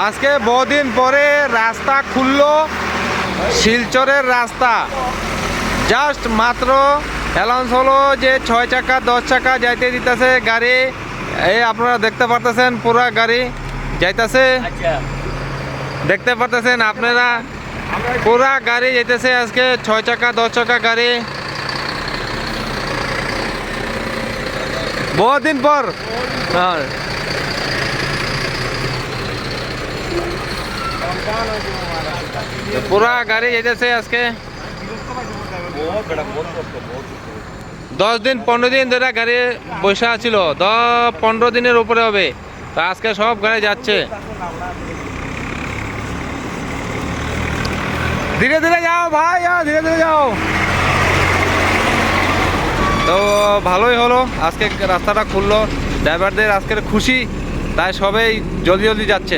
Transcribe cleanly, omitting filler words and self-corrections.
আজকে বহুদিন পরে রাস্তা খুললো, শিলচরের রাস্তা। জাস্ট মাত্র অ্যালাউন্স হলো যে 6 চাকা 10 চাকা যাইতে দিতেছে গাড়ি। এই আপনারা দেখতে পারতেছেন পুরা গাড়ি যাইতেছে, দেখতে পারতেছেন আপনারা পুরা গাড়ি যাইতেছে আজকে 6 চাকা 10 চাকা গাড়ি। বহুদিন পর পুরা গাড়ি যাইতেছে আজকে। 10 দিন 15 দিন ধরে গাড়ি বসা ছিল, 10-15 দিনের উপরে হবে। তা আজকে সব গাড়ি যাচ্ছে। ধীরে ধীরে যাও ভাই, ধীরে ধীরে যাও। তো ভালোই হলো, আজকে রাস্তাটা খুললো, ড্রাইভারদের আজকের খুশি, তাই সবাই জলদি জলদি যাচ্ছে।